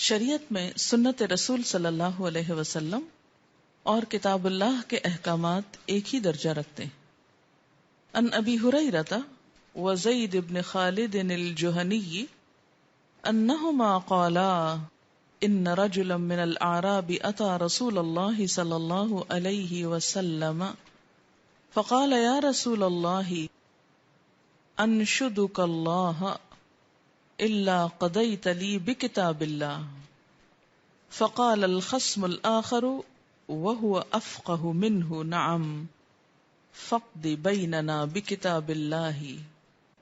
شریعت میں سنت رسول صلی اللہ علیہ وسلم اور کتاب اللہ کے احکامات ایک ہی درجہ رکھتے ہیں۔ ان ابی ہریرہ وزید بن خالد الجہنی انہما قالا ان رجلا من الاعراب اتى رسول اللہ صلی اللہ علیہ وسلم فقال یا رسول اللہ انشدک اللہ الا قضیت لی بکتاب اللہ فقال الخصم الآخر وهو افقہ منہ نعم فاقض بیننا بکتاب اللہ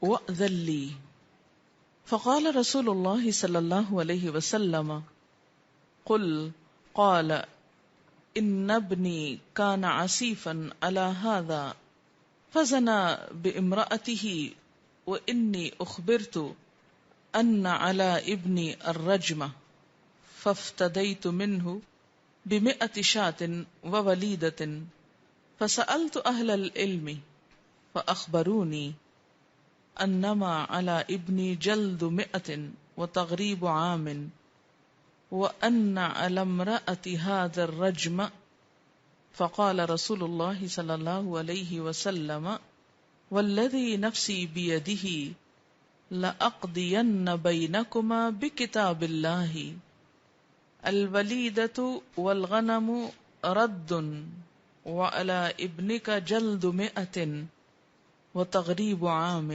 وأذن لی فقال رسول اللہ صلی اللہ علیہ وسلم قل قال ان ابنی کان عسیفا علی هذا فزنا بامرأته وانی اخبرت ان علی ابنی الرجم فافتدیت منہ ب100 شاة ووليدة فسألت اہل العلم فاخبرونی انما علی ابنی جلد 100 وتغریب عام وان علی امرأة هذا الرجم فقال رسول اللہ صلی اللہ علیہ وسلم والذی نفسی بیدہ لأقضین بینکما بکتاب اللہ الولیدۃ والغنم رد وعلی ابنک جلد 100 وتغریب عام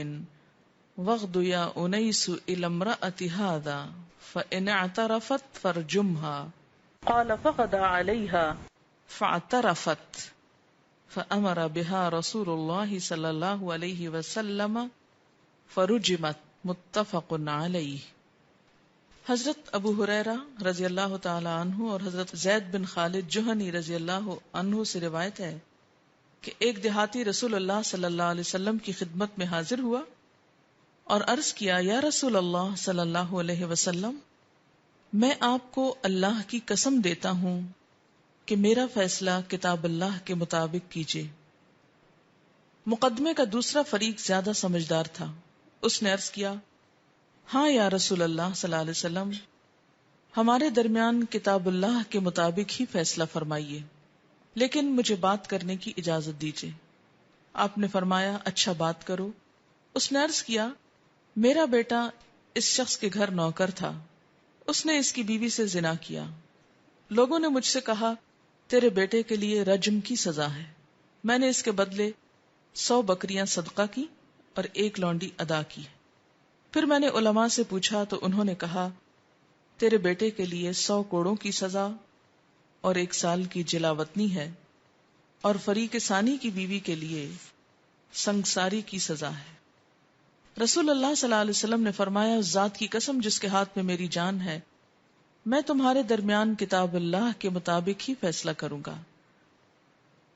واغد یا انیس الی امرأة هذا فإن اعترفت فارجمها قال فغدا علیها فاعترفت فأمر بها رسول اللہ صلی اللہ علیہ وسلم فرجمت متفق علیہ۔ حضرت ابو ہریرہ رضی اللہ تعالی عنہ اور حضرت زید بن خالد جہنی رضی اللہ عنہ سے روایت ہے کہ ایک دیہاتی رسول اللہ صلی اللہ علیہ وسلم کی خدمت میں حاضر ہوا اور عرض کیا یا رسول اللہ صلی اللہ علیہ وسلم میں آپ کو اللہ کی قسم دیتا ہوں کہ میرا فیصلہ کتاب اللہ کے مطابق کیجیے۔ مقدمے کا دوسرا فریق زیادہ سمجھدار تھا، اس نے عرض کیا ہاں یا رسول اللہ صلی اللہ علیہ وسلم ہمارے درمیان کتاب اللہ کے مطابق ہی فیصلہ فرمائیے، لیکن مجھے بات کرنے کی اجازت دیجیے۔ آپ نے فرمایا اچھا بات کرو۔ اس نے عرض کیا میرا بیٹا اس شخص کے گھر نوکر تھا، اس نے اس کی بیوی سے زنا کیا، لوگوں نے مجھ سے کہا تیرے بیٹے کے لیے رجم کی سزا ہے، میں نے اس کے بدلے 100 بکریاں صدقہ کی اور 1 لونڈی ادا کی۔ پھر میں نے علماء سے پوچھا تو انہوں نے کہا تیرے بیٹے کے لیے 100 کوڑوں کی سزا اور 1 سال کی جلاوطنی ہے، اور فریق ثانی کی بیوی کے لیے سنگساری کی سزا ہے۔ رسول اللہ صلی اللہ علیہ وسلم نے فرمایا اس ذات کی قسم جس کے ہاتھ میں میری جان ہے، میں تمہارے درمیان کتاب اللہ کے مطابق ہی فیصلہ کروں گا۔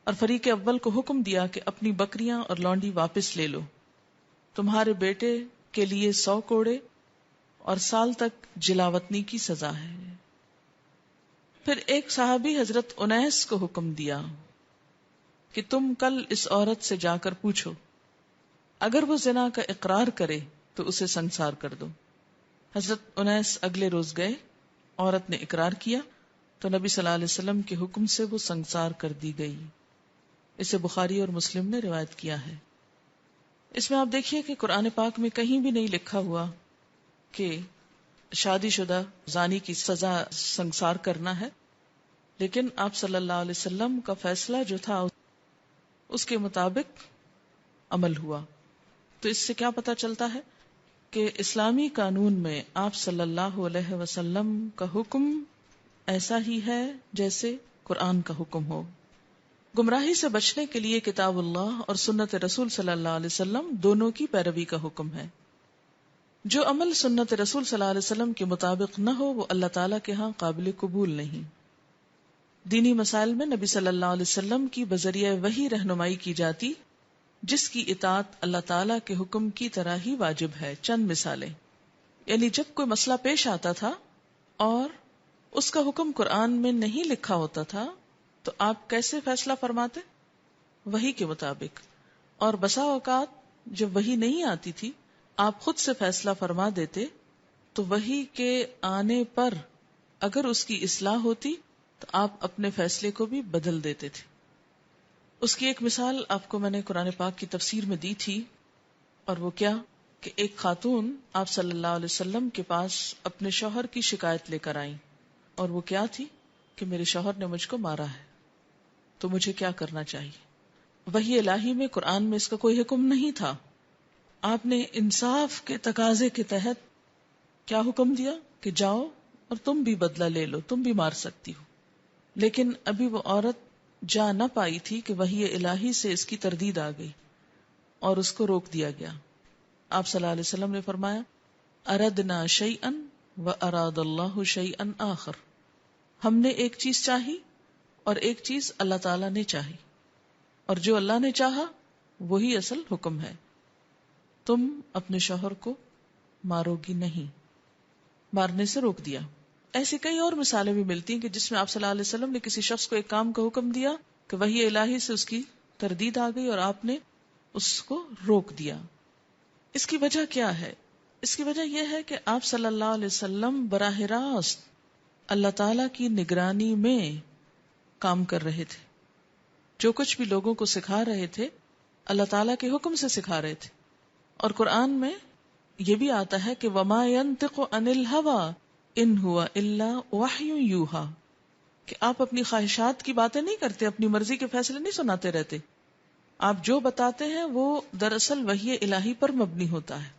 اور فریق اول کو حکم دیا کہ اپنی بکریاں اور لونڈی واپس لے لو، تمہارے بیٹے کے لیے 100 کوڑے اور سال تک جلاوطنی کی سزا ہے۔ پھر ایک صحابی حضرت انیس کو حکم دیا کہ تم کل اس عورت سے جا کر پوچھو، اگر وہ زنا کا اقرار کرے تو اسے سنسار کر دو۔ حضرت انیس اگلے روز گئے، عورت نے اقرار کیا تو نبی صلی اللہ علیہ وسلم کے حکم سے وہ سنسار کر دی گئی۔ اسے بخاری اور مسلم نے روایت کیا ہے۔ اس میں آپ دیکھیے کہ قرآن پاک میں کہیں بھی نہیں لکھا ہوا کہ شادی شدہ زانی کی سزا سنسار کرنا ہے، لیکن آپ صلی اللہ علیہ وسلم کا فیصلہ جو تھا اس کے مطابق عمل ہوا۔ تو اس سے کیا پتہ چلتا ہے کہ اسلامی قانون میں آپ صلی اللہ علیہ وسلم کا حکم ایسا ہی ہے جیسے قرآن کا حکم ہو۔ گمراہی سے بچنے کے لیے کتاب اللہ اور سنت رسول صلی اللہ علیہ وسلم دونوں کی پیروی کا حکم ہے۔ جو عمل سنت رسول صلی اللہ علیہ وسلم کے مطابق نہ ہو وہ اللہ تعالیٰ کے ہاں قابل قبول نہیں۔ دینی مسائل میں نبی صلی اللہ علیہ وسلم کی بذریعہ وحی رہنمائی کی جاتی، جس کی اطاعت اللہ تعالیٰ کے حکم کی طرح ہی واجب ہے۔ چند مثالیں، یعنی جب کوئی مسئلہ پیش آتا تھا اور اس کا حکم قرآن میں نہیں لکھا ہوتا تھا تو آپ کیسے فیصلہ فرماتے؟ وحی کے مطابق۔ اور بسا اوقات جب وحی نہیں آتی تھی آپ خود سے فیصلہ فرما دیتے تو وحی کے آنے پر اگر اس کی اصلاح ہوتی تو آپ اپنے فیصلے کو بھی بدل دیتے تھے. اس کی ایک مثال آپ کو میں نے قرآن پاک کی تفسیر میں دی تھی، اور وہ کیا کہ ایک خاتون آپ صلی اللہ علیہ وسلم کے پاس اپنے شوہر کی شکایت لے کر آئیں، اور وہ کیا تھی کہ میرے شوہر نے مجھ کو مارا ہے، تو مجھے کیا کرنا چاہیے. وحی الہی میں قرآن میں اس کا کوئی حکم نہیں تھا. آپ نے انصاف کے تقاضے کے تحت کیا حکم دیا کہ جاؤ اور تم بھی بدلہ لے لو، تم بھی مار سکتی ہو. لیکن ابھی وہ عورت جا نہ پائی تھی کہ وحی الہی سے اس کی تردید آ گئی اور اس کو روک دیا گیا. آپ صلی اللہ علیہ وسلم نے فرمایا اردنا شیئا واراد اللہ شیئا آخر، ہم نے ایک چیز چاہی اور ایک چیز اللہ تعالیٰ نے چاہی، اور جو اللہ نے چاہا وہی اصل حکم ہے. تم اپنے شوہر کو مارو گی نہیں، مارنے سے روک دیا. ایسی کئی اور مثالیں بھی ملتی ہیں کہ جس میں آپ صلی اللہ علیہ وسلم نے کسی شخص کو ایک کام کا حکم دیا کہ وحی الہی سے اس کی تردید آ گئی اور آپ نے اس کو روک دیا. اس کی وجہ کیا ہے؟ اس کی وجہ یہ ہے کہ آپ صلی اللہ علیہ وسلم براہ راست اللہ تعالی کی نگرانی میں کام کر رہے تھے. جو کچھ بھی لوگوں کو سکھا رہے تھے اللہ تعالیٰ کے حکم سے سکھا رہے تھے. اور قرآن میں یہ بھی آتا ہے کہ وما ينطق عن الهوى ان هو الا وحی یوحى، کہ آپ اپنی خواہشات کی باتیں نہیں کرتے، اپنی مرضی کے فیصلے نہیں سناتے رہتے. آپ جو بتاتے ہیں وہ دراصل وحی الہی پر مبنی ہوتا ہے.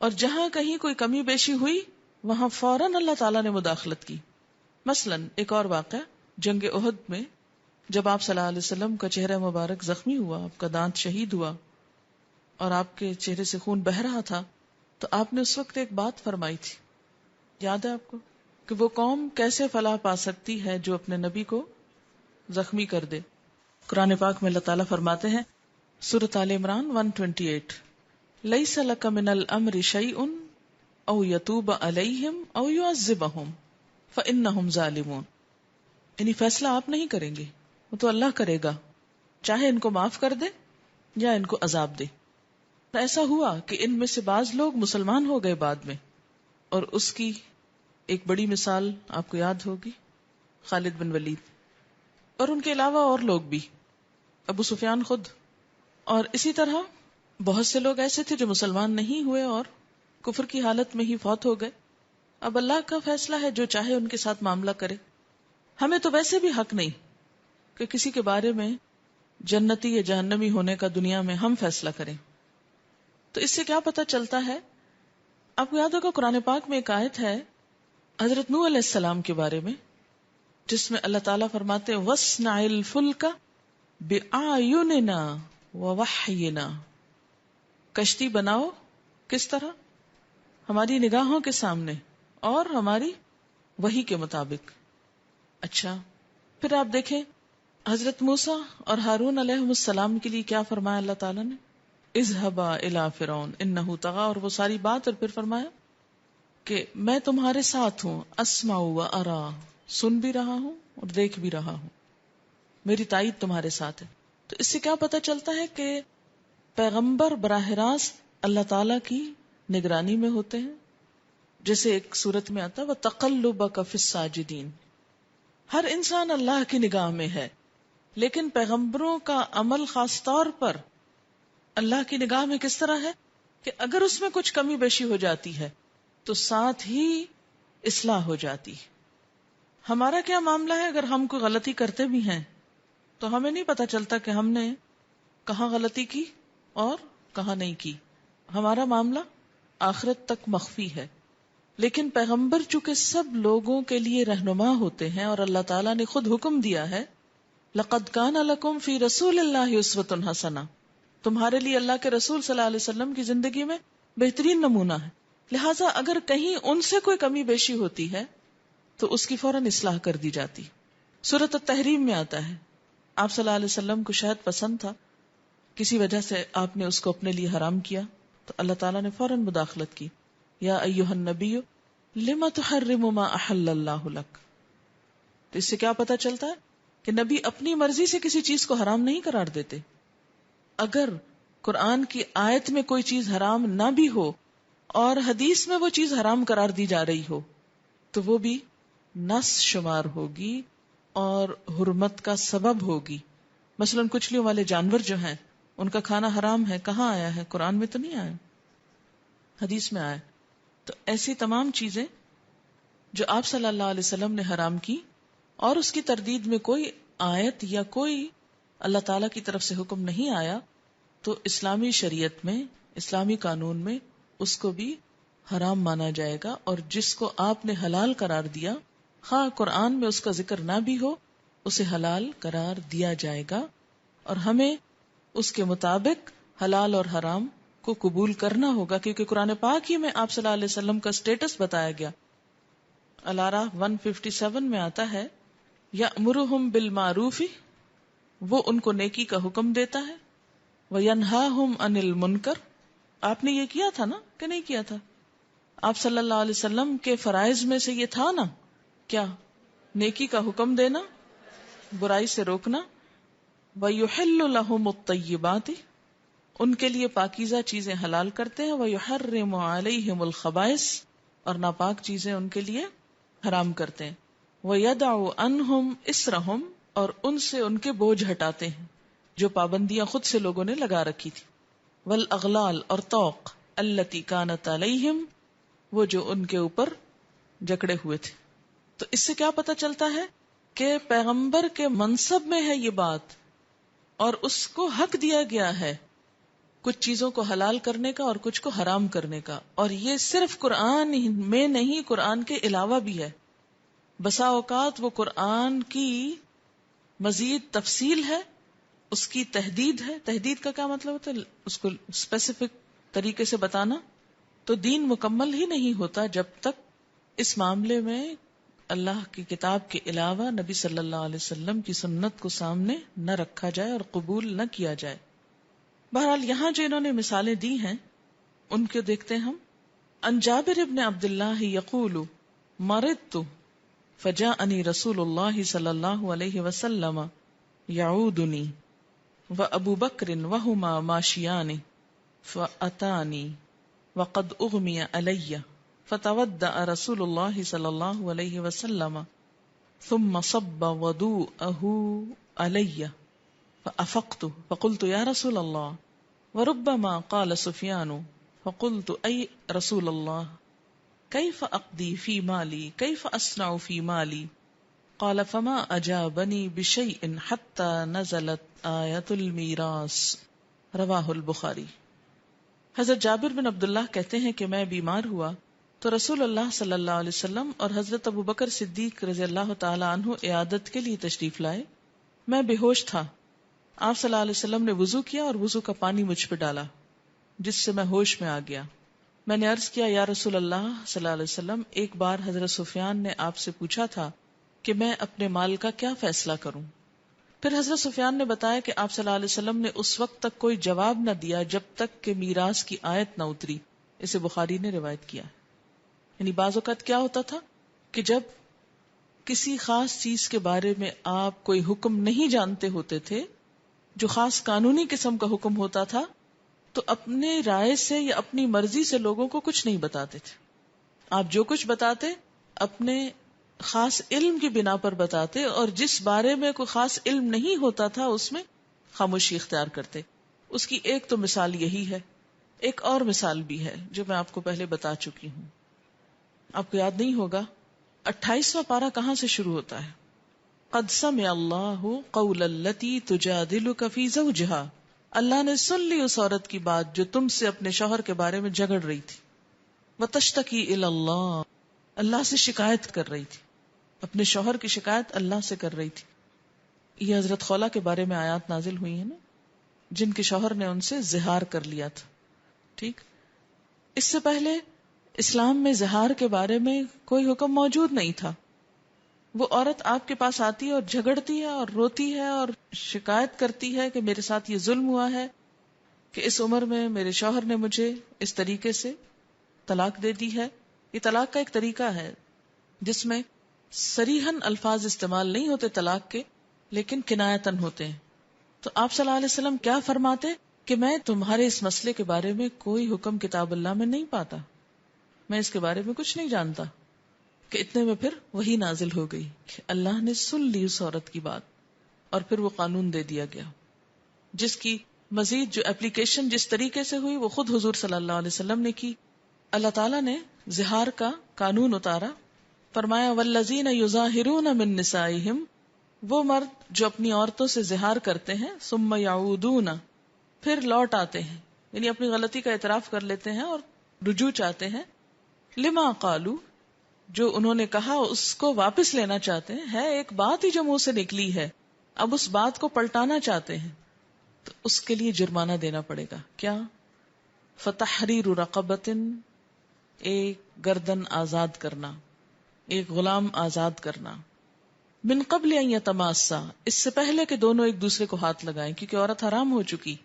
اور جہاں کہیں کوئی کمی بیشی ہوئی وہاں فوراً اللہ تعالیٰ نے مداخلت کی. مثلاً ایک اور واقعہ جنگ احد میں جب آپ صلی اللہ علیہ وسلم کا چہرہ مبارک زخمی ہوا، آپ کا دانت شہید ہوا اور آپ کے چہرے سے خون بہہ رہا تھا، تو آپ نے اس وقت ایک بات فرمائی تھی، یاد ہے آپ کو، کہ وہ قوم کیسے فلاح پا سکتی ہے جو اپنے نبی کو زخمی کر دے. قرآن پاک میں اللہ تعالیٰ فرماتے ہیں سورۃ آل عمران 128 لیس لک من الامر شیء او یتوب علیہم او یعذبہم فانہم ظالمون. یعنی فیصلہ آپ نہیں کریں گے، وہ تو اللہ کرے گا، چاہے ان کو معاف کر دے یا ان کو عذاب دے. ایسا ہوا کہ ان میں سے بعض لوگ مسلمان ہو گئے بعد میں، اور اس کی ایک بڑی مثال آپ کو یاد ہوگی خالد بن ولید، اور ان کے علاوہ اور لوگ بھی، ابو سفیان خود. اور اسی طرح بہت سے لوگ ایسے تھے جو مسلمان نہیں ہوئے اور کفر کی حالت میں ہی فوت ہو گئے. اب اللہ کا فیصلہ ہے، جو چاہے ان کے ساتھ معاملہ کرے. ہمیں تو ویسے بھی حق نہیں کہ کسی کے بارے میں جنتی یا جہنمی ہونے کا دنیا میں ہم فیصلہ کریں. تو اس سے کیا پتہ چلتا ہے؟ آپ کو یاد ہوگا قرآن پاک میں ایک آیت ہے حضرت نوح علیہ السلام کے بارے میں، جس میں اللہ تعالیٰ فرماتے ہیں وَاصْنَعِ الْفُلْكَ بِأَعْيُنِنَا وَوَحْيِنَا، کشتی بناؤ کس طرح؟ ہماری نگاہوں کے سامنے اور ہماری وحی کے مطابق. اچھا، پھر آپ دیکھیں حضرت موسیٰ اور ہارون علیہ السلام کے لیے کیا فرمایا اللہ تعالیٰ نے، اذهبا الى فرعون انه طغى، اور وہ ساری بات، اور پھر فرمایا کہ میں تمہارے ساتھ ہوں، اسمع و ارا، سن بھی رہا ہوں اور دیکھ بھی رہا ہوں، میری تائید تمہارے ساتھ ہے. تو اس سے کیا پتہ چلتا ہے کہ پیغمبر براہ راست اللہ تعالی کی نگرانی میں ہوتے ہیں. جیسے ایک صورت میں آتا ہے وَتَقَلُّبَكَ فِي السَّاجِدِينَ، ہر انسان اللہ کی نگاہ میں ہے، لیکن پیغمبروں کا عمل خاص طور پر اللہ کی نگاہ میں کس طرح ہے کہ اگر اس میں کچھ کمی بیشی ہو جاتی ہے تو ساتھ ہی اصلاح ہو جاتی. ہمارا کیا معاملہ ہے؟ اگر ہم کوئی غلطی کرتے بھی ہیں تو ہمیں نہیں پتا چلتا کہ ہم نے کہاں غلطی کی اور کہاں نہیں کی. ہمارا معاملہ آخرت تک مخفی ہے. لیکن پیغمبر چونکہ سب لوگوں کے لیے رہنما ہوتے ہیں اور اللہ تعالیٰ نے خود حکم دیا ہے لَقَدْ كَانَ لَكُمْ فِي رَسُولِ اللَّهِ أُسْوَةٌ حَسَنَةٌ، تمہارے لیے اللہ کے رسول صلی اللہ علیہ وسلم کی زندگی میں بہترین نمونہ ہے. لہٰذا اگر کہیں ان سے کوئی کمی بیشی ہوتی ہے تو اس کی فوراً اصلاح کر دی جاتی. سورۃ التحریم میں آتا ہے آپ صلی اللہ علیہ وسلم کو شہد پسند تھا، کسی وجہ سے آپ نے اس کو اپنے لیے حرام کیا تو اللہ تعالیٰ نے فوراً مداخلت کی، یا ایھا النبی لم تحرم ما احل اللہ لک. تو اس سے کیا پتہ چلتا ہے کہ نبی اپنی مرضی سے کسی چیز کو حرام نہیں قرار دیتے. اگر قرآن کی آیت میں کوئی چیز حرام نہ بھی ہو اور حدیث میں وہ چیز حرام قرار دی جا رہی ہو تو وہ بھی نس شمار ہوگی اور حرمت کا سبب ہوگی. مثلا کچلیوں والے جانور جو ہیں ان کا کھانا حرام ہے. کہاں آیا ہے؟ قرآن میں تو نہیں آیا، حدیث میں آیا. تو ایسی تمام چیزیں جو آپ صلی اللہ علیہ وسلم نے حرام کی اور اس کی تردید میں کوئی آیت یا کوئی اللہ تعالی کی طرف سے حکم نہیں آیا، تو اسلامی شریعت میں، اسلامی قانون میں اس کو بھی حرام مانا جائے گا. اور جس کو آپ نے حلال قرار دیا، خواہ قرآن میں اس کا ذکر نہ بھی ہو، اسے حلال قرار دیا جائے گا. اور ہمیں اس کے مطابق حلال اور حرام کو قبول کرنا ہوگا، کیونکہ قرآن پاک ہی میں آپ صلی اللہ علیہ وسلم کا سٹیٹس بتایا گیا. الاعراف 157 میں آتا ہے یأمرہم بالمعروف، وہ ان کو نیکی کا حکم دیتا ہے، وینہاہم عن المنکر. آپ نے یہ کیا تھا نا کہ نہیں کیا تھا؟ آپ صلی اللہ علیہ وسلم کے فرائض میں سے یہ تھا نا، کیا؟ نیکی کا حکم دینا، برائی سے روکنا. وَيُحِلُّ لَهُمُ الطَّيِّبَاتِ، ان کے لیے پاکیزہ چیزیں حلال کرتے ہیں. وَيُحَرِّمُ عَلَيْهِمُ الْخَبَائِثِ، اور ناپاک چیزیں ان کے لیے حرام کرتے ہیں. وَيَدَعُ عَنْهُمْ إِسْرَهُمْ، اور ان سے ان کے بوجھ ہٹاتے ہیں جو پابندیاں خود سے لوگوں نے لگا رکھی تھی. وَالْأَغْلَالِ، اور طوق، الَّتِي كَانَتْ عَلَيْهِمْ، وہ جو ان کے اوپر جکڑے ہوئے تھے. تو اس سے کیا پتہ چلتا ہے کہ پیغمبر کے منصب میں ہے یہ بات، اور اس کو حق دیا گیا ہے کچھ چیزوں کو حلال کرنے کا اور کچھ کو حرام کرنے کا. اور یہ صرف قرآن میں نہیں، قرآن کے علاوہ بھی ہے. بسا اوقات وہ قرآن کی مزید تفصیل ہے، اس کی تحدید ہے. تحدید کا کیا مطلب ہوتا ہے؟ اس کو اسپیسیفک طریقے سے بتانا. تو دین مکمل ہی نہیں ہوتا جب تک اس معاملے میں اللہ کی کتاب کے علاوہ نبی صلی اللہ علیہ وسلم کی سنت کو سامنے نہ رکھا جائے اور قبول نہ کیا جائے. بہرحال یہاں جو انہوں نے مثالیں دی ہیں ان کو دیکھتے ہیں ہم. ان جابر ابن عبداللہ یقول مرضت فجاءنی رسول اللہ صلی اللہ علیہ وسلم یعودنی وابو بکر وہما ماشیان فاتانی وقد اغمی علی فتودع رسول اللہ صلی اللہ علیہ وسلم ثم صب وضوءه علی فافقت فقلت یا رسول اللہ وربما قال سفیان فقلت ای رسول اللہ کیف اقضی فی مالی کیف اصنع فی مالی قال فما اجابنی بشیء حتی نزلت آیت المیراث. رواہ البخاری. حضرت جابر بن عبداللہ کہتے ہیں کہ میں بیمار ہوا تو رسول اللہ صلی اللہ علیہ وسلم اور حضرت ابو بکر صدیق رضی اللہ تعالی عنہ عیادت کے لیے تشریف لائے. میں بے ہوش تھا. آپ صلی اللہ علیہ وسلم نے وضو کیا اور وضو کا پانی مجھ پہ ڈالا جس سے میں ہوش میں آ گیا. میں نے عرض کیا یا رسول اللہ صلی اللہ علیہ وسلم، ایک بار حضرت سفیان نے آپ سے پوچھا تھا کہ میں اپنے مال کا کیا فیصلہ کروں. پھر حضرت سفیان نے بتایا کہ آپ صلی اللہ علیہ وسلم نے اس وقت تک کوئی جواب نہ دیا جب تک کہ میراث کی آیت نہ اتری. اسے بخاری نے روایت کیا. یعنی بعض اوقات کیا ہوتا تھا کہ جب کسی خاص چیز کے بارے میں آپ کوئی حکم نہیں جانتے ہوتے تھے، جو خاص قانونی قسم کا حکم ہوتا تھا، تو اپنے رائے سے یا اپنی مرضی سے لوگوں کو کچھ نہیں بتاتے تھے. آپ جو کچھ بتاتے اپنے خاص علم کی بنا پر بتاتے، اور جس بارے میں کوئی خاص علم نہیں ہوتا تھا اس میں خاموشی اختیار کرتے. اس کی ایک تو مثال یہی ہے. ایک اور مثال بھی ہے جو میں آپ کو پہلے بتا چکی ہوں. آپ کو یاد نہیں ہوگا 28واں پارہ کہاں سے شروع ہوتا ہے؟ قد سمع اللہ قول التی تجادلک فی زوجہا. اللہ نے سن لی اس عورت کی بات جو تم سے اپنے شوہر کے بارے میں جھگڑ رہی تھی. وتشتکی الی اللہ، اللہ سے شکایت کر رہی تھی، اپنے شوہر کی شکایت اللہ سے کر رہی تھی. یہ حضرت خولہ کے بارے میں آیات نازل ہوئی ہیں نا، جن کے شوہر نے ان سے زہار کر لیا تھا. ٹھیک، اس سے پہلے اسلام میں زہار کے بارے میں کوئی حکم موجود نہیں تھا. وہ عورت آپ کے پاس آتی ہے اور جھگڑتی ہے اور روتی ہے اور شکایت کرتی ہے کہ میرے ساتھ یہ ظلم ہوا ہے کہ اس عمر میں میرے شوہر نے مجھے اس طریقے سے طلاق دے دی ہے. یہ طلاق کا ایک طریقہ ہے جس میں صریحاً الفاظ استعمال نہیں ہوتے طلاق کے، لیکن کنایتاً ہوتے ہیں. تو آپ صلی اللہ علیہ وسلم کیا فرماتے کہ میں تمہارے اس مسئلے کے بارے میں کوئی حکم کتاب اللہ میں نہیں پاتا، میں اس کے بارے میں کچھ نہیں جانتا. کہ اتنے میں پھر وہی نازل ہو گئی کہ اللہ نے سن لی اس عورت کی بات، اور پھر وہ قانون دے دیا گیا جس کی مزید جو اپلیکیشن جس طریقے سے ہوئی وہ خود حضور صلی اللہ علیہ وسلم نے کی. اللہ تعالیٰ نے زہار کا قانون اتارا، فرمایا والذین یظاہرون من نسائہم، وہ مرد جو اپنی عورتوں سے زہار کرتے ہیں، ثم یعودون، پھر لوٹ آتے ہیں، یعنی اپنی غلطی کا اعتراف کر لیتے ہیں اور رجوع چاہتے ہیں، لما قالو، جو انہوں نے کہا اس کو واپس لینا چاہتے ہیں، ہے ایک بات ہی جو منہ سے نکلی ہے، اب اس بات کو پلٹانا چاہتے ہیں، تو اس کے لیے جرمانہ دینا پڑے گا. کیا؟ فتحریر رقبۃ، ایک گردن آزاد کرنا، ایک غلام آزاد کرنا، من قبل ان یتماسا، اس سے پہلے کہ دونوں ایک دوسرے کو ہاتھ لگائیں، کیونکہ عورت حرام ہو چکی.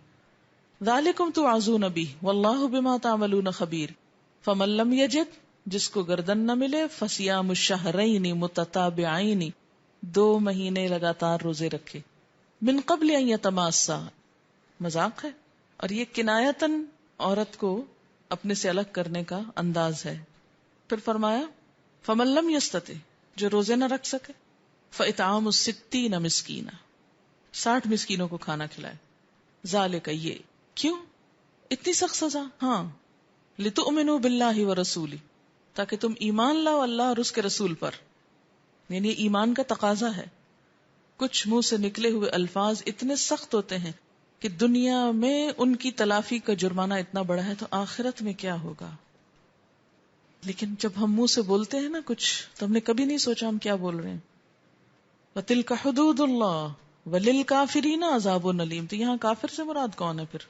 ذالکم توعظون بہ واللہ بما تعملون خبیر، فمن لم یجد، جس کو گردن نہ ملے، فصیام الشہرین متتابعین، 2 مہینے لگاتار روزے رکھے. من قبل ان یتماسا مذاق ہے، اور یہ کنایتاً عورت کو اپنے سے الگ کرنے کا انداز ہے. پھر فرمایا فمن لم یستطع، جو روزے نہ رکھ سکے، فاطعام 60 مسکینا، 60 مسکینوں کو کھانا کھلائے. ذالک، یہ کیوں اتنی سخت سزا؟ ہاں، لتؤمنوا باللہ ورسولہ، تاکہ تم ایمان لاؤ اللہ اور اس کے رسول پر، یعنی ایمان کا تقاضا ہے. کچھ منہ سے نکلے ہوئے الفاظ اتنے سخت ہوتے ہیں کہ دنیا میں ان کی تلافی کا جرمانہ اتنا بڑا ہے، تو آخرت میں کیا ہوگا. لیکن جب ہم منہ سے بولتے ہیں نا کچھ، تو ہم نے کبھی نہیں سوچا ہم کیا بول رہے ہیں. وَتِلْكَ حُدُودُ اللَّهِ وَلِلْكَافِرِينَ عَذَابٌ أَلِيمٌ، تو یہاں کافر سے مراد کون ہے پھر؟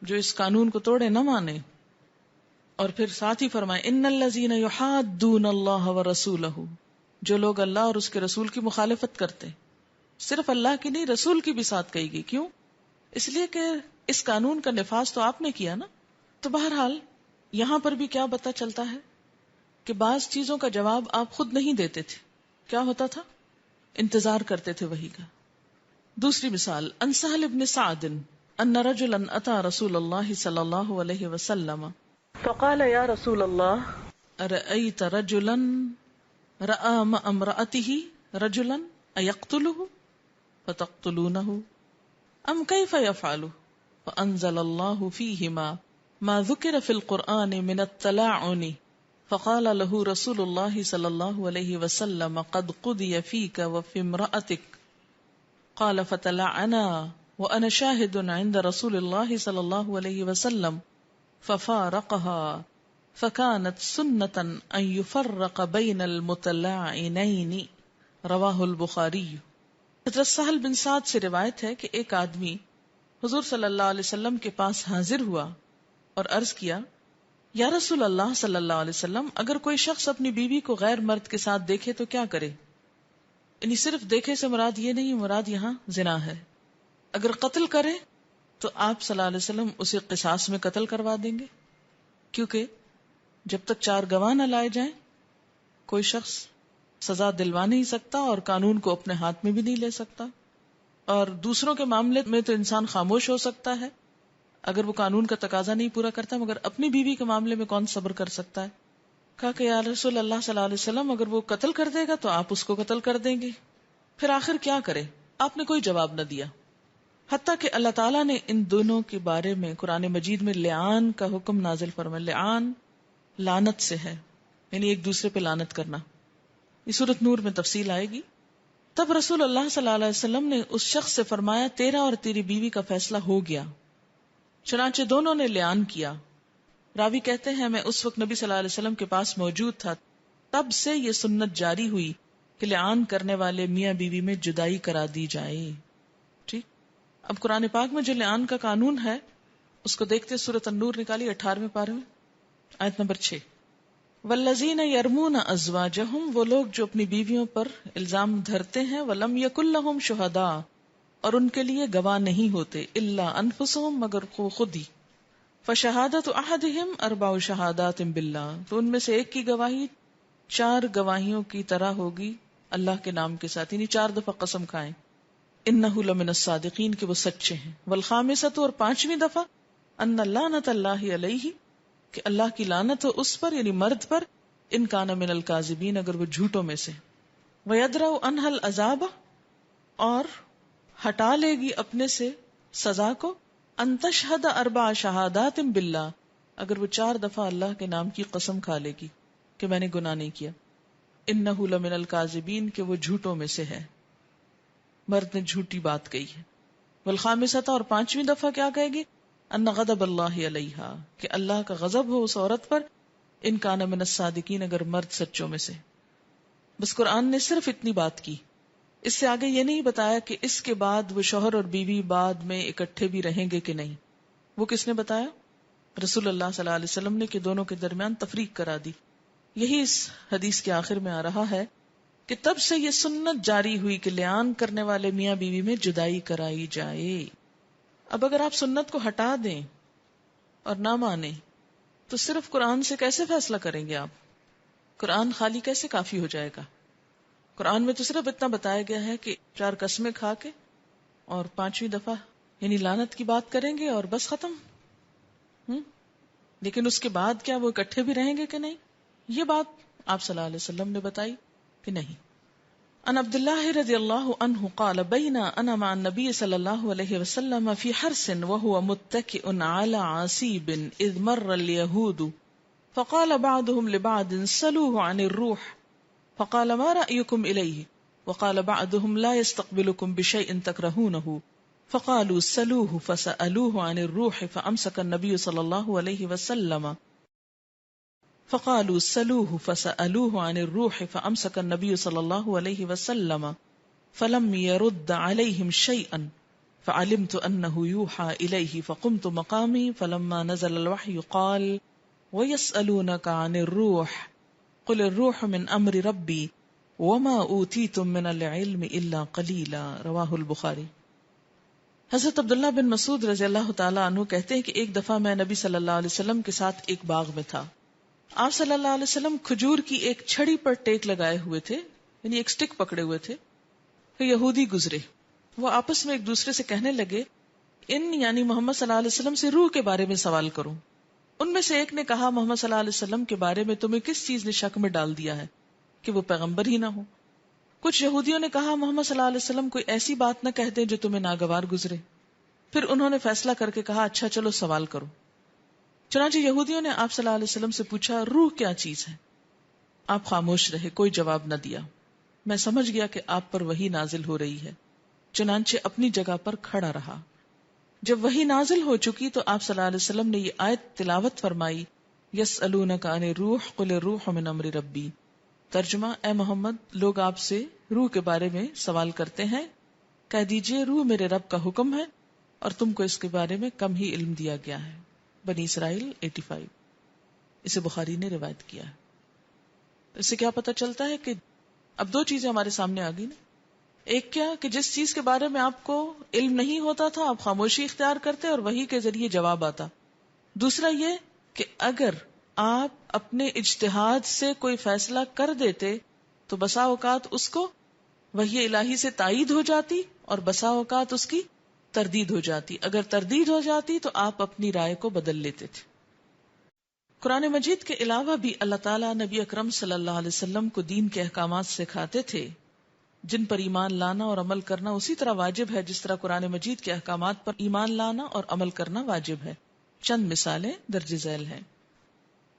جو اس قانون کو توڑے، نہ مانے. اور پھر ساتھ ہی فرمائے ان الذین یحادون اللہ ورسولہ، جو لوگ اللہ اور اس کے رسول کی مخالفت کرتے، صرف اللہ کی نہیں رسول کی بھی ساتھ کہی گئی. کیوں؟ اس لیے کہ اس قانون کا نفاذ تو آپ نے کیا نا. تو بہرحال یہاں پر بھی کیا پتہ چلتا ہے کہ بعض چیزوں کا جواب آپ خود نہیں دیتے تھے. کیا ہوتا تھا؟ انتظار کرتے تھے وحی کا. دوسری مثال، ان سہل ابن سعد ان رجلا اتى رسول اللہ صلی اللہ علیہ وسلم فقال یا رسول اللہ ارأیت رجلا رأى مع امرأته رجلا ایقتله فتقتلونه ام کیف يفعل؟ فانزل اللہ فیہما ما ذکر فی القرآن من التلاعن فقال له رسول اللہ صلی اللہ علیہ وسلم قد قضی فیک وفی امرأتک قال فتلعنا وانا شاہد عند رسول اللہ صلی اللہ علیہ وسلم ففارقها فكانت سنة ان يفرق بين المتلاعنين. رواہ البخاری. حضرت سہل بن سعد سے روایت ہے کہ ایک آدمی حضور صلی اللہ علیہ وسلم کے پاس حاضر ہوا اور عرض کیا یا رسول اللہ صلی اللہ علیہ وسلم، اگر کوئی شخص اپنی بیوی کو غیر مرد کے ساتھ دیکھے تو کیا کرے؟ یعنی صرف دیکھے سے مراد یہ نہیں، مراد یہاں زنا ہے. اگر قتل کرے تو آپ صلی اللہ علیہ وسلم اسے قصاص میں قتل کروا دیں گے، کیونکہ جب تک 4 گواہ نہ لائے جائیں کوئی شخص سزا دلوا نہیں سکتا اور قانون کو اپنے ہاتھ میں بھی نہیں لے سکتا. اور دوسروں کے معاملے میں تو انسان خاموش ہو سکتا ہے اگر وہ قانون کا تقاضا نہیں پورا کرتا، مگر اپنی بیوی کے معاملے میں کون صبر کر سکتا ہے؟ کہا کہ یا رسول اللہ صلی اللہ علیہ وسلم، اگر وہ قتل کر دے گا تو آپ اس کو قتل کر دیں گے. پھر آخر کیا کرے؟ آپ نے کوئی جواب نہ دیا، حتیٰ کہ اللہ تعالیٰ نے ان دونوں کے بارے میں قرآن مجید میں لعان کا حکم نازل فرمایا. لعان لعنت سے ہے، یعنی ایک دوسرے پہ لعنت کرنا. یہ سورۃ نور میں تفصیل آئے گی. تب رسول اللہ صلی اللہ علیہ وسلم نے اس شخص سے فرمایا تیرا اور تیری بیوی کا فیصلہ ہو گیا. چنانچہ دونوں نے لعان کیا. راوی کہتے ہیں میں اس وقت نبی صلی اللہ علیہ وسلم کے پاس موجود تھا، تب سے یہ سنت جاری ہوئی کہ لعان کرنے والے میاں بیوی میں جدائی کرا دی جائے. ٹھیک. اب قرآن پاک میں جو لعان کا قانون ہے اس کو دیکھتے سورۃ النور نکالی 18ویں پارے میں آیت نمبر 6. والذین یرمون ازواجہم، وہ لوگ جو اپنی بیویوں پر الزام دھرتے ہیں، ولم یکن لہم شہداء، اور ان کے لیے گواہ نہیں ہوتے، الا انفسہم، مگر خود ہی. فشہادت احدہم 4 شہادات باللہ، تو ان میں سے ایک کی گواہی 4 گواہیوں کی طرح ہوگی اللہ کے نام کے ساتھ، یعنی 4 دفعہ قسم کھائیں انہ لمن الصادقین، کہ وہ سچے ہیں. والخامسۃ، اور 5ویں دفعہ ان لعنت اللہ علیہ، کہ اللہ کی لعنت ہو اس پر، یعنی مرد پر، ان کان من الکاذبین، اگر وہ جھوٹوں میں سے. وَيَدْرَأُ عَنْهَا الْعَذَابَ، اور ہٹا لے گی اپنے سے سزا کو. ان تشہد 4 شہادات باللہ، اگر وہ 4 دفعہ اللہ کے نام کی قسم کھا لے گی کہ میں نے گناہ نہیں کیا. انہ لمن الکاذبین، کہ وہ جھوٹوں میں سے ہے، مرد نے جھوٹی بات کہی ہے. والخامسۃ، اور 5ویں دفعہ کیا کہے گی؟ ان غضب اللہ علیہا، کہ اللہ کا غضب ہو اس عورت پر. ان کان من الصادقین، اگر مرد سچوں میں سے. بس قرآن نے صرف اتنی بات کی، اس سے آگے یہ نہیں بتایا کہ اس کے بعد وہ شوہر اور بیوی بعد میں اکٹھے بھی رہیں گے کہ نہیں. وہ کس نے بتایا؟ رسول اللہ صلی اللہ علیہ وسلم نے، کہ دونوں کے درمیان تفریق کرا دی. یہی اس حدیث کے آخر میں آ رہا ہے کہ تب سے یہ سنت جاری ہوئی کہ لعان کرنے والے میاں بیوی میں جدائی کرائی جائے. اب اگر آپ سنت کو ہٹا دیں اور نہ مانیں تو صرف قرآن سے کیسے فیصلہ کریں گے آپ؟ قرآن خالی کیسے کافی ہو جائے گا؟ قرآن میں تو صرف اتنا بتایا گیا ہے کہ 4 قسمیں کھا کے اور 5ویں دفعہ یعنی لعنت کی بات کریں گے اور بس ختم. لیکن اس کے بعد کیا وہ اکٹھے بھی رہیں گے کہ نہیں؟ یہ بات آپ صلی اللہ علیہ وسلم نے بتائی کہ نہیں. ان عبداللہ رضی اللہ عنہ قال بینا انا مع النبی صلی اللہ علیہ وسلم فی حرس وهو متکئ علی عصیب اذ مر اليہود فقال بعضهم لبعض سلوه عن الروح فقال ما رأيكم إليه وقال بعضهم لا يستقبلكم بشيء تكرهونه فقالوا سلوه فسألوه عن الروح فأمسك النبي صلى الله عليه وسلم فقالوا سلوه فسألوه عن الروح فأمسك النبي صلى الله عليه وسلم فلم يرد عليهم شيئا فعلمت أنه يوحى إليه فقمت مقامي فلما نزل الوحي قال ويسألونك عن الروح قل الروح من امر ربی وما اوتیتم من العلم الا قلیلا. رواہ البخاری. حضرت عبداللہ بن مسعود رضی اللہ تعالی عنہ کہتے ہیں کہ ایک دفعہ میں نبی صلی اللہ علیہ وسلم کے ساتھ ایک باغ میں تھا. آپ صلی اللہ علیہ وسلم کھجور کی ایک چھڑی پر ٹیک لگائے ہوئے تھے، یعنی ایک سٹک پکڑے ہوئے تھے. کہ یہودی گزرے، وہ آپس میں ایک دوسرے سے کہنے لگے ان یعنی محمد صلی اللہ علیہ وسلم سے روح کے بارے میں سوال کروں. ان میں سے ایک نے کہا محمد صلی اللہ علیہ وسلم کے بارے میں تمہیں کس چیز نے شک میں ڈال دیا ہے کہ وہ پیغمبر ہی نہ ہو؟ کچھ یہودیوں نے کہا محمد صلی اللہ علیہ وسلم کوئی ایسی بات نہ کہہ دیں جو تمہیں ناگوار گزرے. پھر انہوں نے فیصلہ کر کے کہا اچھا چلو سوال کرو. چنانچہ یہودیوں نے آپ صلی اللہ علیہ وسلم سے پوچھا روح کیا چیز ہے؟ آپ خاموش رہے، کوئی جواب نہ دیا. میں سمجھ گیا کہ آپ پر وحی نازل ہو رہی ہے، چنانچہ اپنی جگہ پر کھڑا رہا. جب وحی نازل ہو چکی تو آپ صلی اللہ علیہ وسلم نے یہ آیت تلاوت فرمائی یسألونک عن الروح قل الروح من امر ربی. ترجمہ: اے محمد، لوگ آپ سے روح کے بارے میں سوال کرتے ہیں، کہہ دیجئے روح میرے رب کا حکم ہے اور تم کو اس کے بارے میں کم ہی علم دیا گیا ہے. بنی اسرائیل 85. اسے بخاری نے روایت کیا ہے. اس سے کیا پتہ چلتا ہے کہ اب 2 چیزیں ہمارے سامنے آ گئی نا. ایک کیا کہ جس چیز کے بارے میں آپ کو علم نہیں ہوتا تھا آپ خاموشی اختیار کرتے اور وحی کے ذریعے جواب آتا. دوسرا یہ کہ اگر آپ اپنے اجتہاد سے کوئی فیصلہ کر دیتے تو بسا اوقات اس کو وحی الہی سے تائید ہو جاتی اور بسا اوقات اس کی تردید ہو جاتی. اگر تردید ہو جاتی تو آپ اپنی رائے کو بدل لیتے تھے. قرآن مجید کے علاوہ بھی اللہ تعالیٰ نبی اکرم صلی اللہ علیہ وسلم کو دین کے احکامات سکھاتے تھے جن پر ایمان لانا اور عمل کرنا اسی طرح واجب ہے جس طرح قرآن مجید کے احکامات پر ایمان لانا اور عمل کرنا واجب ہے. چند مثالیں درج ذیل ہیں.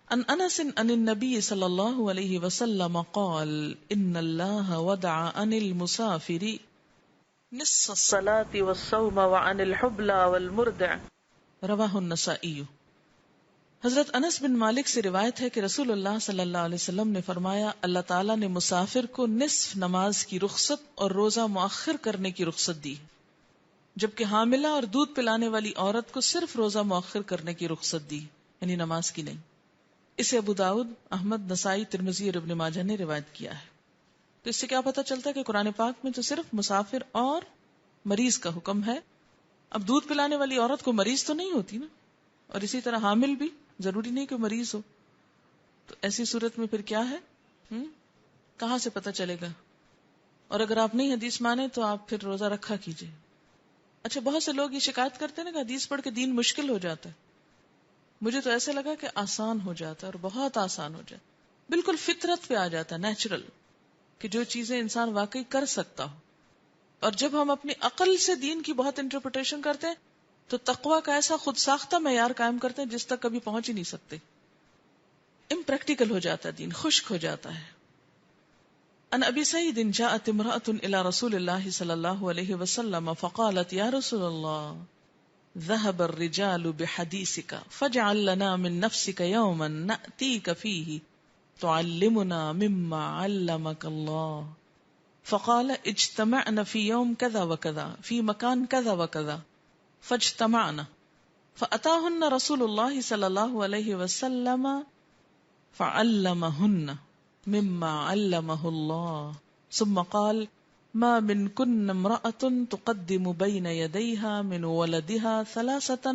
ان انس ان النبی صلی اللہ علیہ وسلم قال ان اللہ وضع عن المسافر نصف الصلاة والصوم وعن الحبلى والمرضع. رواہ النسائی. حضرت انس بن مالک سے روایت ہے کہ رسول اللہ صلی اللہ علیہ وسلم نے فرمایا اللہ تعالیٰ نے مسافر کو نصف نماز کی رخصت اور روزہ مؤخر کرنے کی رخصت دی، جبکہ حاملہ اور دودھ پلانے والی عورت کو صرف روزہ مؤخر کرنے کی رخصت دی، یعنی نماز کی نہیں. اسے ابو داؤد، احمد، نسائی، ترمذی اور ابن ماجہ نے روایت کیا ہے. تو اس سے کیا پتہ چلتا ہے کہ قرآن پاک میں تو صرف مسافر اور مریض کا حکم ہے. اب دودھ پلانے والی عورت کو مریض تو نہیں ہوتی نا، اور اسی طرح حامل بھی ضروری نہیں کہ مریض ہو. تو ایسی صورت میں پھر کیا ہے؟ کہاں سے پتہ چلے گا؟ اور اگر آپ نہیں حدیث مانے تو آپ پھر روزہ رکھا کیجئے. اچھا، بہت سے لوگ یہ شکایت کرتے ہیں نا کہ حدیث پڑھ کے دین مشکل ہو جاتا ہے. مجھے تو ایسے لگا کہ آسان ہو جاتا ہے اور بہت آسان ہو جاتا ہے. بالکل فطرت پہ آ جاتا ہے، نیچرل، کہ جو چیزیں انسان واقعی کر سکتا ہو. اور جب ہم اپنی عقل سے دین کی بہت انٹرپریٹیشن کرتے ہیں تو تقوی کا ایسا خود ساختہ معیار قائم کرتے ہیں جس تک کبھی پہنچ ہی نہیں سکتے. امپریکٹیکل ہو جاتا ہے دین، خشک ہو جاتا ہے. ان ابی سعید جاءت امرأة الى رسول اللہ صلی اللہ علیہ وسلم فقالت یا رسول اللہ ذهب الرجال بحديثك فاجعل لنا من نفسك يوما نأتيك فيه تعلمنا مما علمك الله. فقال اجتمعنا في يوم كذا وكذا في مكان كذا وكذا فاجتمعنا فأتاهن رسول الله صلى الله عليه وسلم فعلمهن مما علمه الله ثم قال ما منكن امرأة تقدم بين يديها من ولدها 3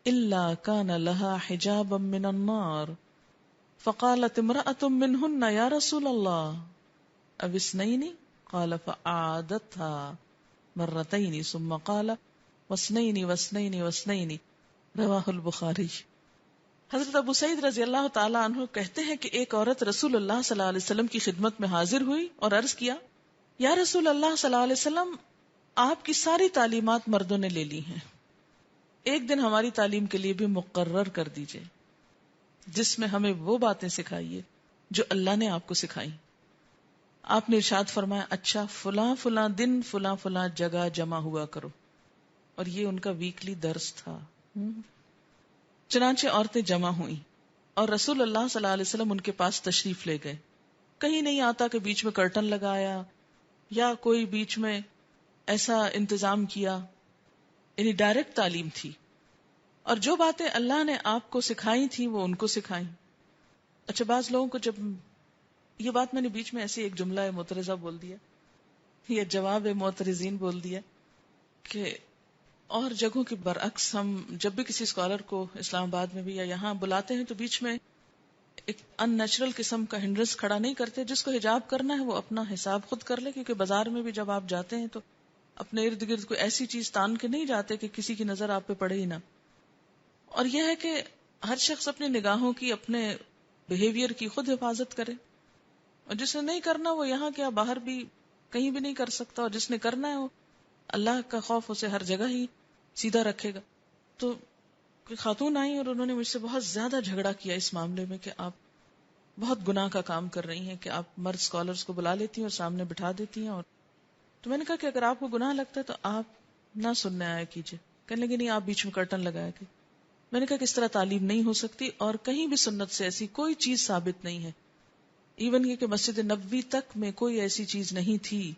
إلا كان لها حجابا من النار. فقالت امرأة منهن يا رسول الله أو 2؟ قال فأعادتها 2 ثم قال 2 و2 رواہ البخاری. حضرت ابو سعید رضی اللہ تعالیٰ عنہ کہتے ہیں کہ ایک عورت رسول اللہ صلی اللہ علیہ وسلم کی خدمت میں حاضر ہوئی اور عرض کیا یا رسول اللہ صلی اللہ علیہ وسلم آپ کی ساری تعلیمات مردوں نے لے لی ہیں، ایک دن ہماری تعلیم کے لیے بھی مقرر کر دیجئے جس میں ہمیں وہ باتیں سکھائیے جو اللہ نے آپ کو سکھائی. آپ نے ارشاد فرمایا اچھا فلاں فلاں دن فلاں فلاں جگہ جمع ہوا کرو، اور یہ ان کا ویکلی درس تھا. چنانچہ عورتیں جمع ہوئیں اور رسول اللہ صلی اللہ علیہ وسلم ان کے پاس تشریف لے گئے. کہیں نہیں آتا کہ بیچ میں کرٹن لگایا یا کوئی بیچ میں ایسا انتظام کیا، یعنی ڈائریکٹ تعلیم تھی، اور جو باتیں اللہ نے آپ کو سکھائی تھی وہ ان کو سکھائیں. اچھا بعض لوگوں کو جب یہ بات میں نے بیچ میں ایسی ایک جملہ معترضہ بول دیا، یہ جواب معترضین بول دیا کہ اور جگہوں کے برعکس ہم جب بھی کسی اسکالر کو اسلام آباد میں بھی یا یہاں بلاتے ہیں تو بیچ میں ایک ان نیچرل قسم کا ہنڈرنس کھڑا نہیں کرتے. جس کو حجاب کرنا ہے وہ اپنا حساب خود کر لے، کیونکہ بازار میں بھی جب آپ جاتے ہیں تو اپنے ارد گرد کوئی ایسی چیز تان کے نہیں جاتے کہ کسی کی نظر آپ پہ پڑے ہی نہ. اور یہ ہے کہ ہر شخص اپنی نگاہوں کی، اپنے بیہیویئر کی خود حفاظت کرے، اور جس نے نہیں کرنا وہ یہاں کیا باہر بھی کہیں بھی نہیں کر سکتا، اور جس نے کرنا ہے وہ اللہ کا خوف اسے ہر جگہ ہی سیدھا رکھے گا. تو کوئی خاتون آئی اور انہوں نے مجھ سے بہت زیادہ جھگڑا کیا اس معاملے میں کہ آپ بہت گناہ کا کام کر رہی ہیں کہ آپ مرد اسکالرس کو بلا لیتی ہیں اور سامنے بٹھا دیتی ہیں. اور تو میں نے کہا کہ اگر آپ کو گناہ لگتا ہے تو آپ نہ سننے آیا کیجیے. کہنے لگے نہیں آپ بیچ میں کرٹن لگایا کہ. میں نے کہا کہ اس طرح تعلیم نہیں ہو سکتی، اور کہیں بھی سنت سے ایسی کوئی چیز ثابت نہیں ہے. ایون یہ کہ مسجد نبوی تک میں کوئی ایسی چیز نہیں تھی،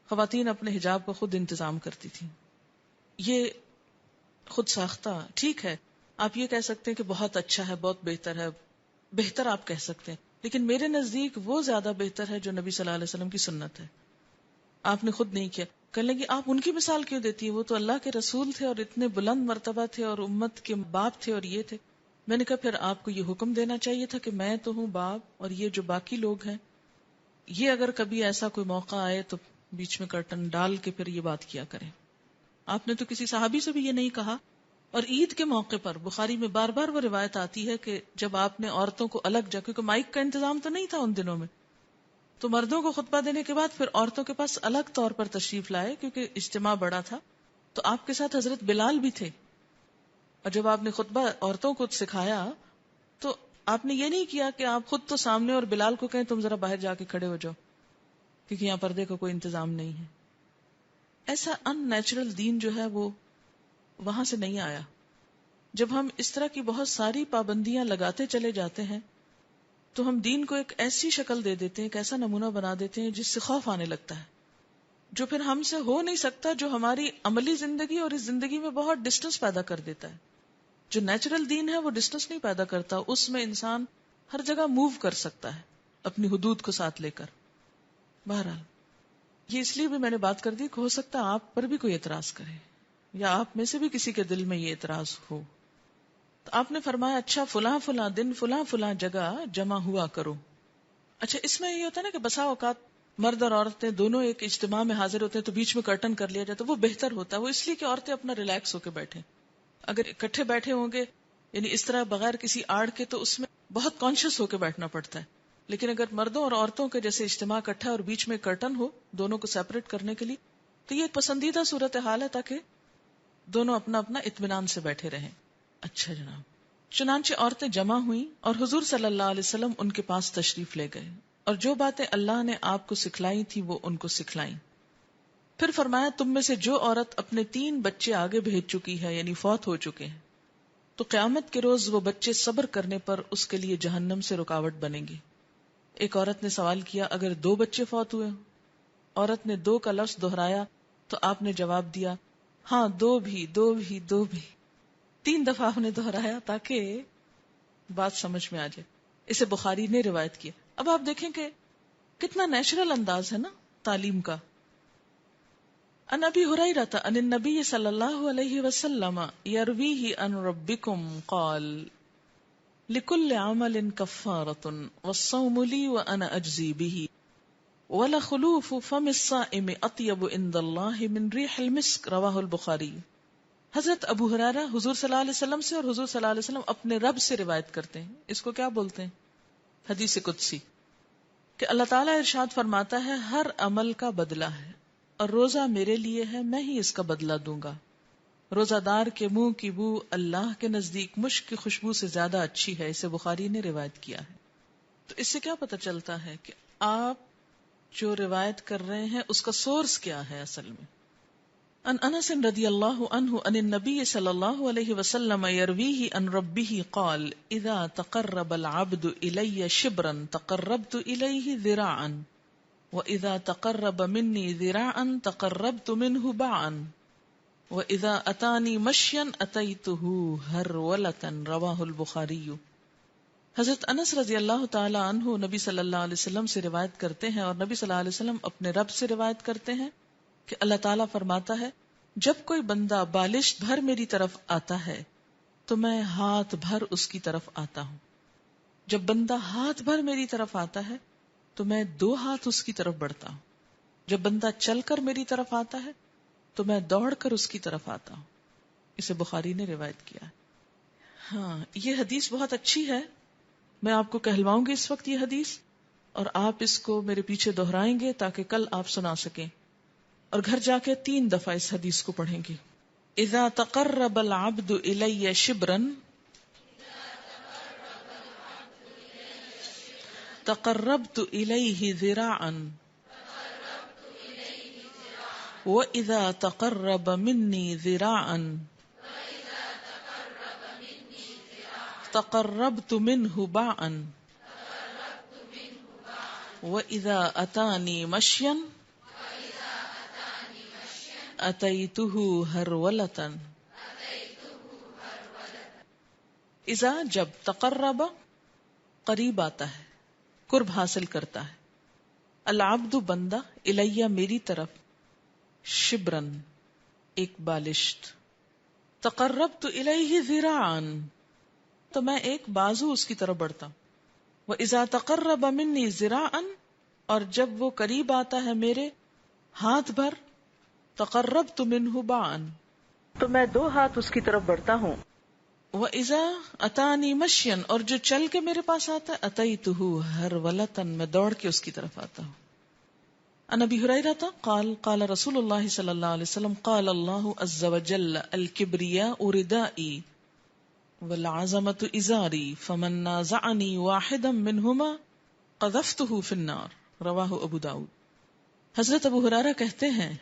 خواتین اپنے حجاب کا خود انتظام کرتی تھیں. یہ خود ساختہ ٹھیک ہے، آپ یہ کہہ سکتے ہیں کہ بہت اچھا ہے، بہت بہتر ہے، بہتر آپ کہہ سکتے ہیں، لیکن میرے نزدیک وہ زیادہ بہتر ہے جو نبی صلی اللہ علیہ وسلم کی سنت ہے. آپ نے خود نہیں کیا. کہنے لگی آپ ان کی مثال کیوں دیتی ہیں، وہ تو اللہ کے رسول تھے اور اتنے بلند مرتبہ تھے اور امت کے باپ تھے اور یہ تھے. میں نے کہا پھر آپ کو یہ حکم دینا چاہیے تھا کہ میں تو ہوں باپ، اور یہ جو باقی لوگ ہیں یہ اگر کبھی ایسا کوئی موقع آئے تو بیچ میں کرٹن ڈال کے پھر یہ بات کیا کریں. آپ نے تو کسی صحابی سے بھی یہ نہیں کہا. اور عید کے موقع پر بخاری میں بار بار وہ روایت آتی ہے کہ جب آپ نے عورتوں کو الگ جا، کیونکہ مائک کا انتظام تو نہیں تھا ان دنوں میں، تو مردوں کو خطبہ دینے کے بعد پھر عورتوں کے پاس الگ طور پر تشریف لائے، کیونکہ اجتماع بڑا تھا. تو آپ کے ساتھ حضرت بلال بھی تھے، اور جب آپ نے خطبہ عورتوں کو سکھایا تو آپ نے یہ نہیں کیا کہ آپ خود تو سامنے اور بلال کو کہیں تم ذرا باہر جا کے کھڑے ہو جاؤ کیونکہ یہاں پردے کا کوئی انتظام نہیں ہے. ایسا ان نیچرل دین جو ہے وہ وہاں سے نہیں آیا. جب ہم اس طرح کی بہت ساری پابندیاں لگاتے چلے جاتے ہیں تو ہم دین کو ایک ایسی شکل دے دیتے ہیں، ایک ایسا نمونہ بنا دیتے ہیں جس سے خوف آنے لگتا ہے، جو پھر ہم سے ہو نہیں سکتا، جو ہماری عملی زندگی اور اس زندگی میں بہت ڈسٹنس پیدا کر دیتا ہے. جو نیچرل دین ہے وہ ڈسٹنس نہیں پیدا کرتا، اس میں انسان ہر جگہ موو کر سکتا ہے اپنی حدود کو ساتھ لے کر. بہرحال یہ اس لیے بھی میں نے بات کر دی کہ ہو سکتا ہے آپ پر بھی کوئی اعتراض کرے یا آپ میں سے بھی کسی کے دل میں یہ اعتراض ہو. تو آپ نے فرمایا اچھا فلاں فلاں دن فلاں فلاں جگہ جمع ہوا کرو. اچھا اس میں یہ ہوتا ہے نا کہ بسا اوقات مرد اور عورتیں دونوں ایک اجتماع میں حاضر ہوتے ہیں تو بیچ میں کرٹن کر لیا جاتا ہے، وہ بہتر ہوتا ہے. وہ اس لیے کہ عورتیں اپنا ریلیکس ہو کے بیٹھیں. اگر اکٹھے بیٹھے ہوں گے یعنی اس طرح بغیر کسی آڑ کے تو اس میں بہت کانشیس ہو کے بیٹھنا پڑتا ہے. لیکن اگر مردوں اور عورتوں کے جیسے اجتماع اکٹھا اور بیچ میں کرٹن ہو دونوں کو سیپریٹ کرنے کے لیے، تو یہ ایک پسندیدہ صورتحال ہے تاکہ دونوں اپنا اپنا اطمینان سے بیٹھے رہیں. اچھا جناب. چنانچہ عورتیں جمع ہوئیں اور حضور صلی اللہ علیہ وسلم ان کے پاس تشریف لے گئے اور جو باتیں اللہ نے آپ کو سکھلائی تھی وہ ان کو سکھلائیں. پھر فرمایا تم میں سے جو عورت اپنے 3 بچے آگے بھیج چکی ہے یعنی فوت ہو چکے ہیں تو قیامت کے روز وہ بچے صبر کرنے پر اس کے لیے جہنم سے رکاوٹ بنیں گے. ایک عورت نے سوال کیا اگر 2 بچے فوت ہوئے؟ عورت نے 2 کا لفظ دہرایا تو آپ نے جواب دیا ہاں 2 بھی 2 بھی 2 بھی. 3 دفعہ آپ نے دہرایا تاکہ بات سمجھ میں آ جائے. اسے بخاری نے روایت کیا. اب آپ دیکھیں کہ کتنا نیچرل انداز ہے نا تعلیم کا. ان ابی ہریرہ ان النبی صلی اللہ علیہ وسلم یرویہ ان ربکم قال لکل عمل کفارۃ والصوم لی وانا اجزی بہ ولخلوف فم الصائم اطیب عند اللہ من ریح المسک. رواہ البخاری. حضرت ابو ہریرہ حضور صلی اللہ علیہ وسلم سے اور حضور صلی اللہ علیہ وسلم اپنے رب سے روایت کرتے ہیں. اس کو کیا بولتے ہیں؟ حدیث قدسی. کہ اللہ تعالیٰ ارشاد فرماتا ہے ہر عمل کا بدلہ ہے اور روزہ میرے لیے ہے میں ہی اس کا بدلہ دوں گا. روزہ دار کے منہ کی بو اللہ کے نزدیک مشک کی خوشبو سے زیادہ اچھی ہے. اسے بخاری نے روایت کیا ہے. تو اس سے کیا پتہ چلتا ہے کہ آپ جو روایت کر رہے ہیں اس کا سورس کیا ہے اصل میں. ان انس رضی اللہ عنہ ان النبی صلی اللہ علیہ وسلم یرویہ ان ربہ قال اذا تقرب العبد الی شبرا تقربت الیہ ذراعا واذا تقرب منی ذراعا تقربت منہ باعا واذا اتانی مشیا اتیتہ ہرولۃ. رواہ البخاری. حضرت انس رضی اللہ تعالی عنہ نبی صلی اللہ علیہ وسلم سے روایت کرتے ہیں اور نبی صلی اللہ علیہ وسلم اپنے رب سے روایت کرتے ہیں کہ اللہ تعالیٰ فرماتا ہے جب کوئی بندہ بالشت بھر میری طرف آتا ہے تو میں ہاتھ بھر اس کی طرف آتا ہوں. جب بندہ ہاتھ بھر میری طرف آتا ہے تو میں 2 ہاتھ اس کی طرف بڑھتا ہوں. جب بندہ چل کر میری طرف آتا ہے تو میں دوڑ کر اس کی طرف آتا ہوں. اسے بخاری نے روایت کیا. ہاں یہ حدیث بہت اچھی ہے. میں آپ کو کہلواؤں گی اس وقت یہ حدیث اور آپ اس کو میرے پیچھے دہرائیں گے تاکہ کل آپ سنا سکیں اور گھر جا کے 3 دفعہ اس حدیث کو پڑھیں گے. اذا تقرب العبد الی شبرا تقربت الیہ ذراعا واذا تقرب منی ذراعا تقربت منہ باعا واذا اتانی مشیا اتیتہ ہرولۃ. اذا جب تقرب قریب آتا ہے قرب حاصل کرتا ہے العبد بندہ الیہ میری طرف شبرن ایک بالشت تقربت الیہ ذراعا تو میں ایک بازو اس کی طرف بڑھتا ہوں. واذا تقرب منی ذراعا اور جب وہ قریب آتا ہے میرے ہاتھ بھر تقربت منہ باعا تو میں 2 ہاتھ اس کی طرف بڑھتا ہوں. وَإِذَا أَتَانِي مَشْيًا اور جو چل کے میرے پاس آتا ہے أَتَيْتُهُ هَرْوَلَةً میں دوڑ کے اس کی طرف آتا ہوں. عن ابی ہریرہ قال قال رسول اللہ صلی اللہ علیہ وسلم قال اللہ عز وجل الکبریاء ردائی والعظمة ازاری فمن نازعنی واحدا منہما قذفته فی النار. رواہ ابو داؤد. حضرت ابو ہریرہ کہتے ہیں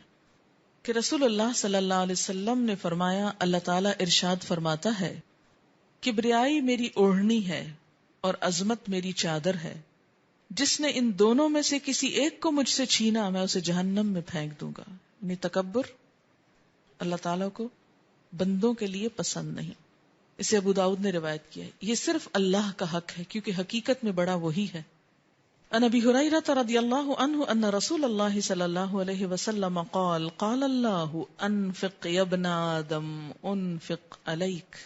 کہ رسول اللہ صلی اللہ علیہ وسلم نے فرمایا اللہ تعالیٰ ارشاد فرماتا ہے کبریائی میری اوڑھنی ہے اور عظمت میری چادر ہے. جس نے ان دونوں میں سے کسی ایک کو مجھ سے چھینا میں اسے جہنم میں پھینک دوں گا. یعنی تکبر اللہ تعالیٰ کو بندوں کے لیے پسند نہیں. اسے ابو داؤد نے روایت کیا ہے. یہ صرف اللہ کا حق ہے کیونکہ حقیقت میں بڑا وہی ہے. ان ابی ہریرہ رضی اللہ عنہ ان رسول اللہ صلی اللہ علیہ وسلم قال قال اللہ انفق یا ابن آدم انفق علیک.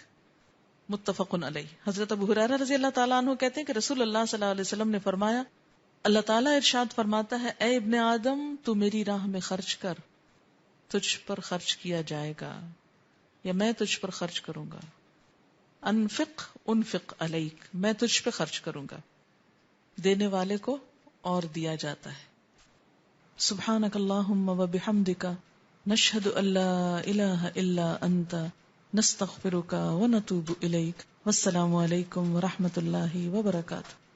متفق علیہ. حضرت ابو ہریرہ رضی اللہ تعالیٰ عنہ کہتے ہیں کہ رسول اللہ صلی اللہ علیہ وسلم نے فرمایا اللہ تعالیٰ ارشاد فرماتا ہے اے ابن آدم تو میری راہ میں خرچ کر تجھ پر خرچ کیا جائے گا یا میں تجھ پر خرچ کروں گا. انفق انفق علیک، میں تجھ پہ خرچ کروں گا. دینے والے کو اور دیا جاتا ہے. سبحانک اللہم و بحمدک نشہد ان لا الہ الا انت نستغفرک و نتوب الیک. والسلام علیکم ورحمۃ اللہ وبرکاتہ.